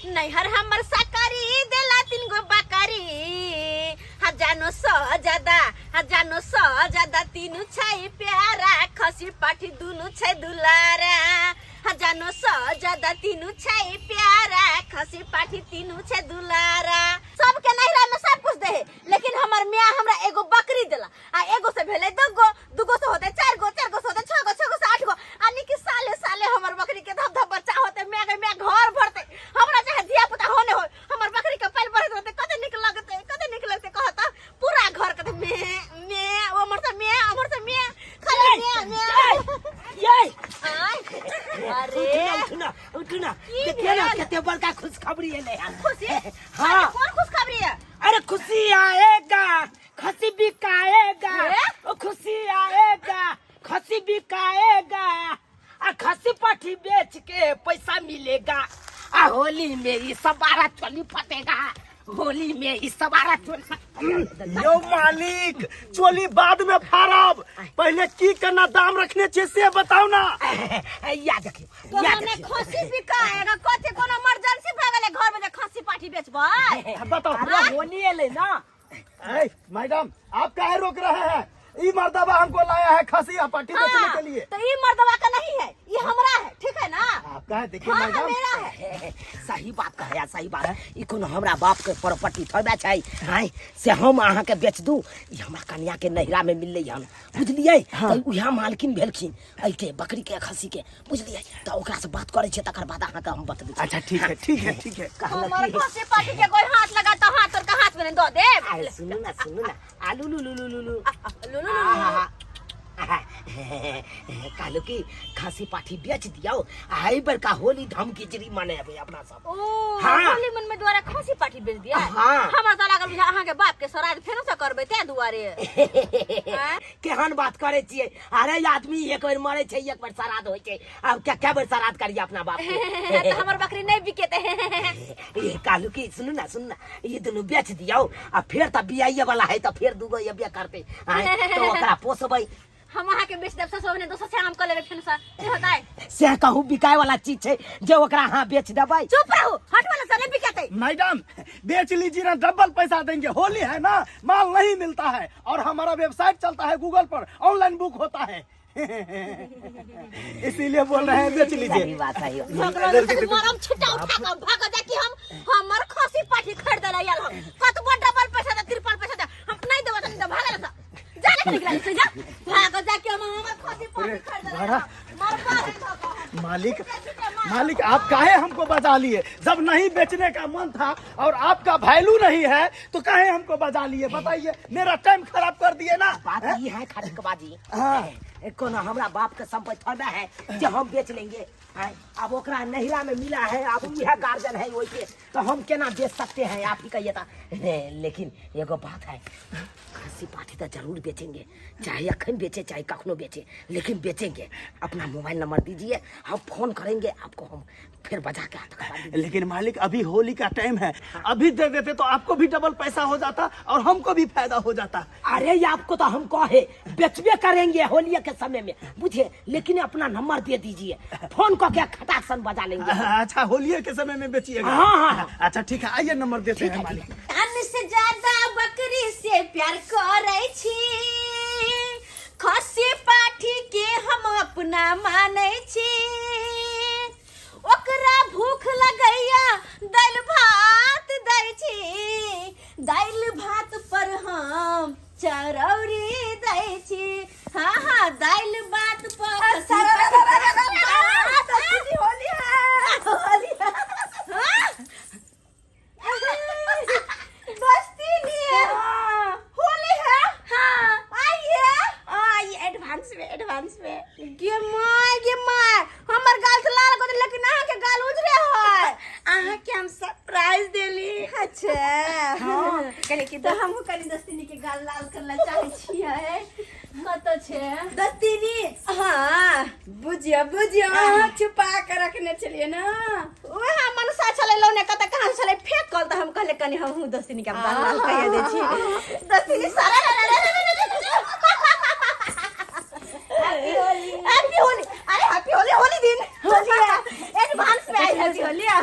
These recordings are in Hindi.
नैहर हमर साकारी देला 3 गो बकरी हजानो सौ ज्यादा तीनू छै प्यारा खसी पाठी दुनु छै दुलारा हजानो सौ ज्यादा तीनू छै प्यारा खसी पाठी तीनू छै दुलारा सबके नैहरा में सब कुछ दे लेकिन हमर मियां हमरा एगो बकरी देला आ एगो से भेले दुगो से होते 4 गो से होते 6 गो से 8 गो आनी कि साले हमर बकरी के धब बच्चा होते मियां घर भरते हमरा चाहे धिया पुता होने हो हमर बकरी के पैल बढ़त रहते कते निक लगते कहता पूरा घर के में हमर से मियां खाली मियां अरे उठना देखिए ना कितने बड़का खुशखबरी है खुशी हाँ कौन खुशखबरी है अरे खुशी आएगा खसी बिकाएगा खुशी आएगा खसी बिकाएगा खसी पाठी बेच के पैसा मिलेगा होली में ये सबारा चोली फटेगा होली में इस सबारा चोली यो मालिक चोली बाद में फाड़ब पहले की करना दाम रखने चाहिए से बताओ ना याद रखियो तो हमने खसी बिकाएगा कते कोनो इमरजेंसी भ गेले घर में खसी पाठी बेचबै बताओ अरे होली है ना मैडम आप काहे रोक रहे हैं ये मर्दबा हमको लाया है खसी पार्टी बेचने के लिए तो ये मर्दबा का नहीं है ये हमरा है ठीक है ना आपका है देखिए हाँ, मैडम मेरा है सही बात कहे यार सही बात है ई कोनो हमरा बाप के प्रॉपर्टी थोड़ा छै हां से हम अहाँ के बेच दू ई हमरा कन्या के नहिरा में मिलले हन बुझलिए तो उहा मालकिन भेलखिन ऐ के बकरी के खसी के बुझलिए तो ओकरा से बात करे छै तकर बाद अहाँ के हम बतबै अच्छा ठीक है हमारे खसी पाठी के कोई हाथ लगा तो हाथ और का हाथ में दो दे सुनो ना आलू लू कालू की खासी पाठी बेच दियो आई बड़का होली धमकी जरी माने अबे अपना सब होली मन में द्वारा खसी पाठी बेच दिया हमरा त लागल बुझा अहाँ के बाप के श्राद्ध फेनो से करबै ते दुआरे केहन बात करे छिए अरे आदमी एक बार मरे छै एक बार श्राद्ध होय छै अब क्या बार श्राद्ध करिए अपना बाप के तो हमर बकरी नहीं बिकेते ये कालू की सुन ना ये दोनों बेच दियो आ फिर त बियाइए वाला है त फिर दुगो ये बिया करते तो ओकरा पोसबै हम अहाँ के बेच देब ससुर ने दोसर से हम कर लेबे फेन से की होता है से कहूं बिकाय वाला चीज छै जो ओकरा हां बेच देबै चुप रहो हट वाला से नहीं बिकेते मैडम बेच लीजिए ना डबल पैसा देंगे होली है ना माल नहीं मिलता है और हमारा वेबसाइट चलता है गूगल पर ऑनलाइन बुक होता है इसीलिए बोल रहे हैं बेच लीजिए सही बात है मरम छिटा उठा के भाग जा कि हमर खसी पाठी खरीद ले यार कतबो डबल पैसा दे ट्रिपल पैसा दे हम नहीं देबो त भाग जा जाने निकला से जा भाग जा कि हमर खसी पाठी खरीद ले मर मालिक आप काहे हमको बचा लिए जब नहीं बेचने का मन था और आपका वैल्यू नहीं है तो काहे हमको बचा लिए बताइए मेरा टाइम खराब कर दिए ना बात ये है खटकबाजी कोनो हमरा बाप के संपत्ति थोड़ा है जो हम बेच लेंगे अब ओकरा नहिरा में मिला है अब यह गार्जियन है वही तो हम केना बेच सकते हैं आप ही कहिए था लेकिन एगो बात है खसी पाठी तो जरूर बेचेंगे चाहे अखन बेचे चाहे कखनो बेचे लेकिन बेचेंगे अपना मोबाइल नंबर दीजिए हम फोन करेंगे आपको हम फिर बजा के हाथ लेकिन मालिक अभी होली का टाइम है अभी दे देते तो आपको भी डबल पैसा हो जाता और हमको भी फायदा हो जाता अरे आपको तो हम कहे बेचबे करेंगे होली के समय में बुझे लेकिन अपना नंबर दे दीजिए फोन करके खटाक सन बजा लेंगे अच्छा होली के समय में बेचिएगा हाँ। अच्छा ठीक है आइए नंबर देते हैं मालिक तन से ज्यादा बकरी से प्यार करे छी खसी पाठी के हम अपना माने छी ओकरा भूख लगैया दाल भात दै छी दाल भात पर हम चरौरी दै छी हाँ दाल भात पर होली है दोस्ती नहीं है होली है हाँ आइए एडवांस में गे माय हमर गाल से लाल कर लेकिन अहाँ के गाल उजरे है अहाँ के हम सरप्राइज देली अच्छा हां कने कि तो हमहु कनी दस्तिनी के गाल लाल करला चाहे छियै कत छे दस्तिनी हां बुझियो छुपा के रखने छलिए ना ओहा मनसा चले लौने कत कहां चले फेंक कल त हम कहले कनी हमहु दस्तिनी के गाल लाल कहिए दे छी दस्तिनी सारा हैप्पी होली अरे हैप्पी होली दिन होली एडवांस में आई है होलिया।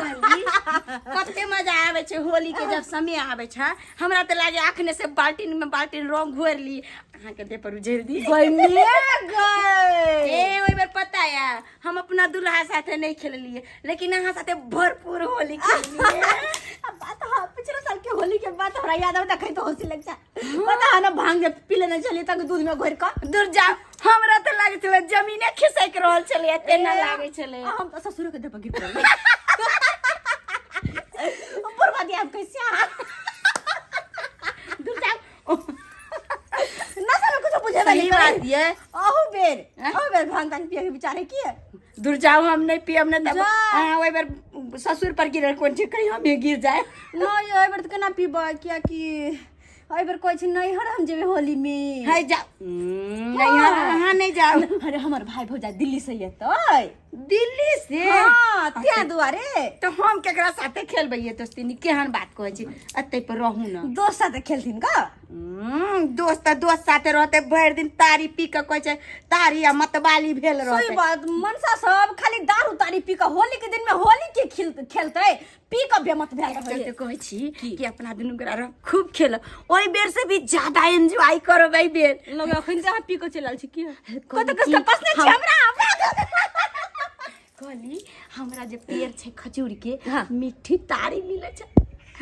कते मजा आवे छे होली के जब समय आवे छे। हमरा त लागे आखने से बाल्टीन में बाल्टीन रंग घोर ली अहाँ के दे पर उझेर दी गइले गए। ए ओइ बार पता है हम अपना दुल्हा साथे नहीं खेल लिए लेकिन अहाँ साथे भरपूर होली खेल लिए। अब बात हाँ पिछले साल के होली के बाद हमरा याद आता कहीं तो हंसी लग जा। पता है ना भांग जब पी लेना चलिए तक दूध में घोर का दूर जाओ हमरा त लागे छले जमीने खिसक रहल छले एते ना लागे छले। हम तो ससुर के दे पर गिर पड़े। ऊपर बात आप कैसे दूर जाओ ना सब कुछ बुझे सही बात ये अहो बेर भांग तान पिए के बेचारे की है। दूर जाओ हम नहीं पियब न तब जा। हां ओइ बार ससुर पर गिरल कोन छी कहीं हम गिर जाए। नहीं ओइ बेर त केना पीबा क्या कि ओइ बेर कोइ छी नहीं हर हम जेबे होली में। हाय जाओ नहीं हां नहीं जाओ। अरे हमर भाई भौजा दिल्ली से येतो दिल्ली से हां त्या दुआरे तो हम केकरा साथे खेलबै ये दोस्ती केहन बात कहै छी अतै पर रहू न दोस्त साथे खेलथिन का। दोस्त साथे रहते भर दिन तारी पी के कहै छै तारी आ मतवाली भेल रहते। सही बात मनसा सब खाली दारू तारी पी के होली के दिन में होली के खेलते पी के बेमत भेल रहे। तो कहै छी कि अपना दुनू गोरा खूब खेल ओइ बेर से भी ज्यादा एंजॉय करबै बेर लोग अखन से पी के चलल छी की कत कस कसने छी हमरा कहली हमरा जे पेड़ छै खजूर के हाँ। मीठी तारी मिले छै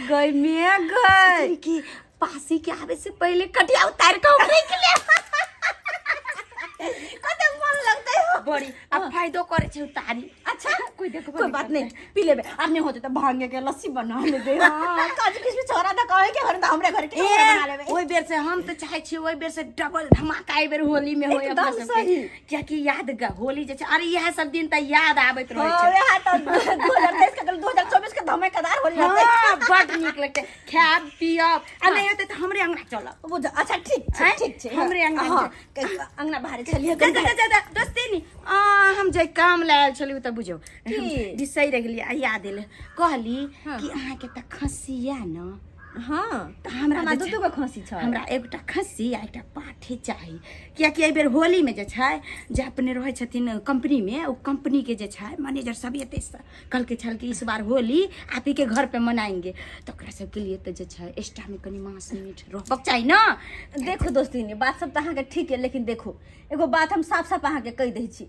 गई में गई कि पासी के आवे से पहले कटिया उतार के उठे के ले कते मन लगते हो बड़ी अब फायदो करे छै उतारी। अच्छा कोई बात नहीं पी लेबे अब नहीं होते तो भांगे के लस्सी बना ले दे। हां काजू किशमिश छोरा दा कहे के घर तो हमरे घर के बना लेबे। ओइ बेर से हम तो चाहे छी ओइ बेर से डबल धमाका ए बेर होली में होय अपना एकदम सबके सही। क्या कि याद होली जे छै अरे यह सब दिन त याद आबैत रहे छै। अरे हां तो 2023 के 2024 के धमाकेदार होली रहते। हां बड नीक लगते खाब पियब आ नहीं होते त हमरे अंगना चलब। बुझ अच्छा ठीक छै हमरे अंगना अंगना बाहर चलिए जा दोस्ती नी हम जे काम लायल छलियो त बुझो की? बिसैर गेलिए आ याद एले कहली कि अहाँ के त खसिया न। हां त हमरा दू दू के खसी छ हमरा एकटा खस्सी आ एकटा पाठी चाही कियाकि एहि बेर होली में जे छै जे अपने रहै छथिन कंपनी में ओ कंपनी के जे छै मैनेजर सब एते कल के छल कि इस बार होली आप ही के घर पे मनाएंगे तो ओकरा सब के लिए त जे छै एक्स्ट्रा में कनी मांस मीट रहबक चाही ना। देखो दोस्ती ने बात सब तो अहाँ के ठीक है लेकिन देखो एगो बात हम साफ साफ अहाँ के कह दै छी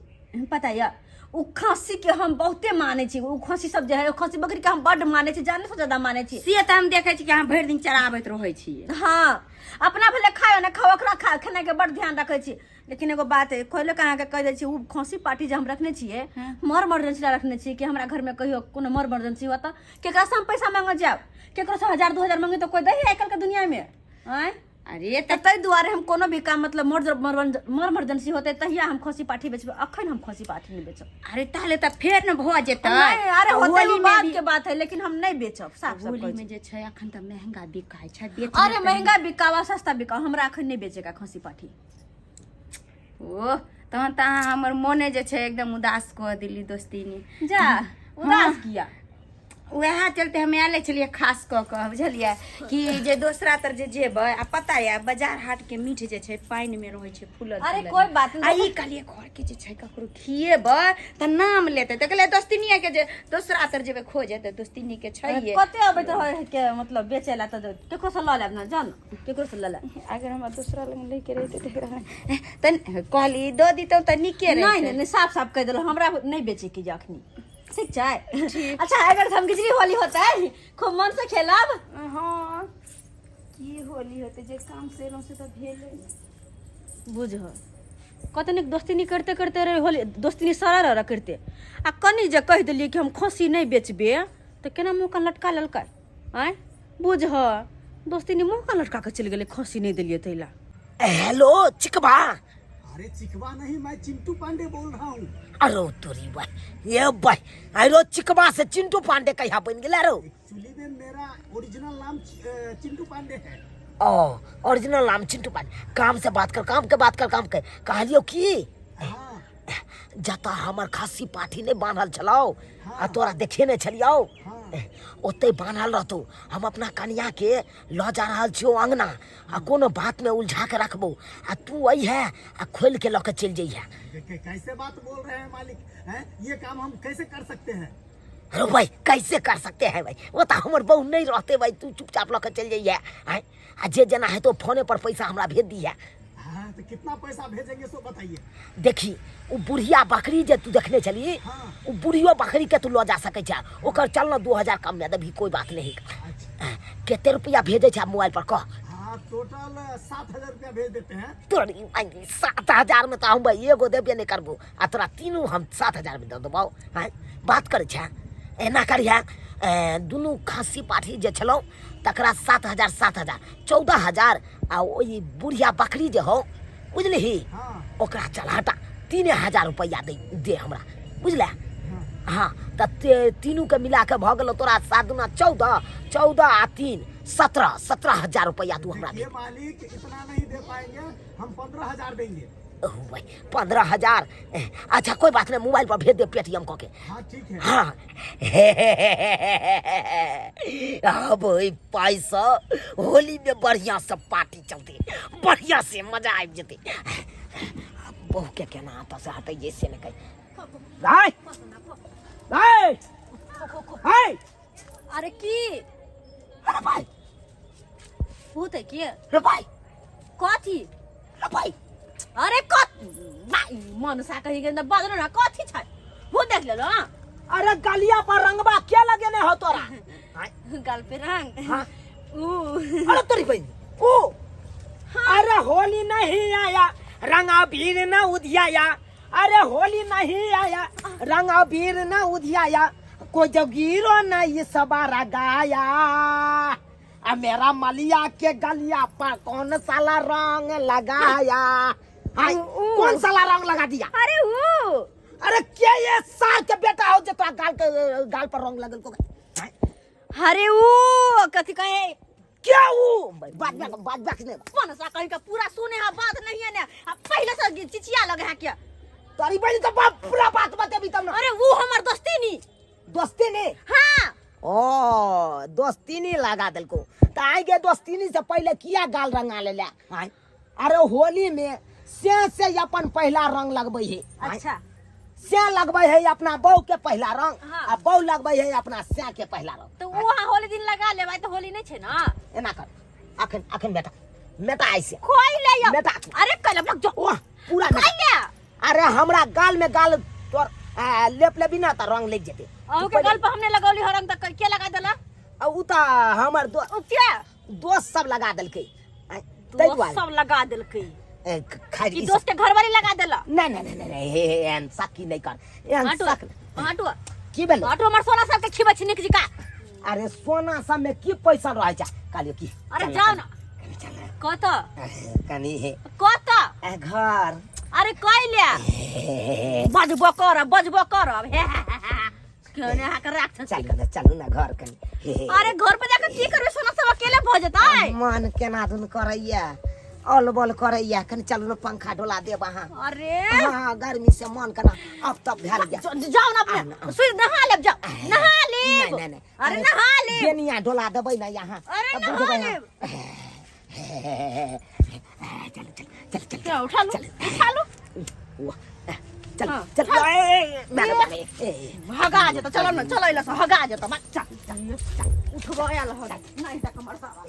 पता या उ खस्सी के हम बहुते माने छी उ खस्सी सब जे है खस्सी बकरी के हम बड माने छी जाने से ज्यादा माने छी। से त हम देखे छी कि अहाँ भरि दिन चराबैत रहै छी। हां अपना भले खाओ ना खाओ ओकरा खाने के बड़ ध्यान रखे छी लेकिन एगो बात है खोले के अहाँ के कह दै छी उ खस्सी पार्टी जे हम रखने छिए मर इमरजेंसी रखने छी कि हमरा घर में कहियो कोनो मर इमरजेंसी हुआ त केकरा से हम पैसा मांगे जाओ केकरो से 1000 2000 मांगे तो कोई दही आजकल के दुनिया में आय। अरे त तै दुआरे हम कोनो भी काम मतलब मर इमरजेंसी होते तहिया हम खसी पाठी बेचबे अखन हम खसी पाठी नहीं बेचब। अरे ताले त फेर न भ जेतै। नहीं अरे होते होली वो में बात भी के बात है लेकिन हम नहीं बेचब साफ साफ होली में जे छै अखन त महंगा बिकाय छै बेच। अरे महंगा बिकावा सस्ता बिकावा हमरा अखन नहीं बेचेगा खसी पाठी। ओ तहन त अहाँ हमर मोने जे छै एकदम उदास कऽ देली दोस्ती ने जा उदास किया वह चलते हम आले छलिए खास कऽ बुझलिए कि जे दोसरा तर जे जेबै आ पता है बाजार हाट के मीठ जे छै पानि में रहै छै फूलल। अरे कोई बात नहीं आ ई कहलिए घर के जे छै ककरो खिएबै त नाम लेते त कहले दोस्तिनिया के जे दोसरा तर जेबै खोजे त दोस्तिनी के छैये कते अबैत रहे के मतलब बेचेला त केकरो से ल लेब ना जान केकरो से ल ले अगर हम दूसरा लग लेके रहते त कहली दो दी त निके रहे। नहीं नहीं साफ साफ कह देलो हमरा नहीं बेचे की जखनी ठीक छै। अच्छा अगर हम खिचड़ी होली होता है खूब मन से खेलब। हां की होली होते जे काम से रो से त भेले बुझ कतनिक दोस्ती करते करते रहे होली दोस्ती सारा रह करते आ कनी जे कह दिलिए कि हम खसी नहीं बेचबे तो केना मुंह का लटका ललका आय बुझ दोस्ती मुंह का लटका के चल गेले खसी नहीं दिलिए तैला। हेलो चिकबा। अरे चिकबा नहीं मैं चिंटू पांडे बोल रहा हूँ। अरे तोरी भाई ये भाई अरे चिकबा से चिंटू पांडे कहिया बन गेला रो। एक्चुअली में मेरा ओरिजिनल नाम चिंटू पांडे है। ओ ओरिजिनल नाम चिंटू पांडे काम से बात कर काम के बात कर काम के कहलियो की हाँ जता हमर खस्सी पाठी नहीं बांधल छलाओ आ तोरा देखे नहीं छलियो ओते बांधल रहतो हम अपना कन्या के ल जा रहल छियो अंगना आ कोनो बात में उलझा के रखबो आ तू आई है आ खोल के लके चल जइहा। कैसे बात बोल रहे हैं मालिक हैं ये काम हम कैसे कर सकते हैं। अरे भाई कैसे कर सकते हैं भाई, वो तो हमारे बहू नहीं रहते भाई, तू चुपचाप लेकर चल जाइए। आ जे जना है तो फोने पर पैसा हमरा भेज दिया। हाँ, तो कितना पैसा भेजेंगे सो बताइए। देखी वो बुढ़िया बकरी जे तू देखने चली, हाँ। वो बुढ़ियो बकरी के तू लो जा सके छा, ओकर चल ना 2000 कम में देबी, कोई बात नहीं। अच्छा। केते रुपया भेजे छा मोबाइल पर कह। हाँ, टोटल 7000 रुपया भेज देते हैं। तोरी 7000 में तो हम भाई एगो देबे नहीं करबो, आ तोरा तीनों हम 7000 में दे देबो। हाँ बात करे छा, एना करिया दुनू खस्सी पाठी जे छलौ तकरा 7000 14000 आ ओई बुढ़िया बकरी जे हो बुझली, हाँ। ओकरा चल हटा 3000 रुपया दे हमरा, बुझले। हाँ। हाँ तो तीनों के मिला के भ गेलो तोरा 7 दूना 14, 14 आ 3 17,000 रुपया तू हमरा दे। ये मालिक इतना नहीं दे पाएंगे, हम 15,000 देंगे। ओह भाई 15,000, अच्छा कोई बात नहीं, मोबाइल पर भेज दे पेटीएम कह के। हाँ ठीक है। हाँ अब पैसा होली में बढ़िया से पार्टी चलती, बढ़िया से मजा आ जते। बहू के केना आता से हटे जैसे न कहीं राय राय हाय। अरे की अरे भाई होते की रे भाई कथी, रे भाई अरे मनुष्य कहीं के बदलो ना कथी छै, वो देख ले लो। अरे गलिया पर रंगबा क्या लगे ने हो तोरा। गाल पे रंग। हाँ। ऊ अरे तोरी बहन ओ अरे होली नहीं आया रंग अबीर न उधियाया, अरे होली नहीं आया रंग अबीर न उधियाया, कोई जगीरो न ये सबारा गाया, आ मेरा मलिया के गलिया पर कौन साला रंग लगाया। हाय कौन साला रंग लगा दिया। अरे वो अरे क्या ये साल के बेटा हो जो तोरा गाल पर रंग लगल को। हाय, अरे वो कथी कहे क्या वो बात ने मनुष्य कहीं का पूरा सुने हा बात नहीं है ना, पहले से चिचिया लगे है क्या। तारी बहन तो पूरा बात बतेबी तब ना। अरे वो हमार दोस्ती नी दोस्ती ने हाँ ओ दोस्ती नहीं लगा दिल को, तो आई के दोस्ती से पहले किया गाल रंगा ले। अरे होली में से अपन पहला रंग लगबे है। अच्छा से लगबे है अपना बहू के पहला रंग, हाँ। आ बहू लगबे है अपना से के पहला रंग। तो वो होली दिन लगा ले भाई, तो होली नहीं छे ना। एना कर अखन अखन बेटा बेटा ऐसे कोई ले या बेटा अरे कल लग जो वाह पूरा कोई ले अरे हमरा गाल में गाल तोर लेप लेबी ना त रंग लग जेते। औ के गल पे हमने लगौली हरम तक के लगा देला। उ त हमर क्या दोस्त सब लगा देलकै, तो सब लगा देलकै खाई कि दोस्त के घर वाली लगा देला। नहीं एन साकी नहीं कर एन हाटो साक हाटो की बेल। हाटो हमर सोना सब के खिबा छिनिक जी का। अरे सोना सब में की पैसा रह जा कालियो की। अरे जाओ ना कत कनी है कत घर। अरे कई ले बजबो कर अब केने हाकर राख चलू ना घर कनी। अरे घर पे जाकर की करबे, सोना सब अकेले भ जतै। मन केना दुन करैया अलबल करैया, कनी चलू ना पंखा डोला दे वहां। अरे हां गर्मी से मन केना अब तब भेल जा। जाओ ना अपने सुई नहा ले, जाओ नहा ले। नहीं अरे नहा ले बेनिया डोला देबै ना यहाँ। अरे नहा ले चल उठा लो चल हाँ, चल भगा जत चलो ना चलो इला से भगा जत बच्चा उठबो आयल हो नहीं तक हमर सारा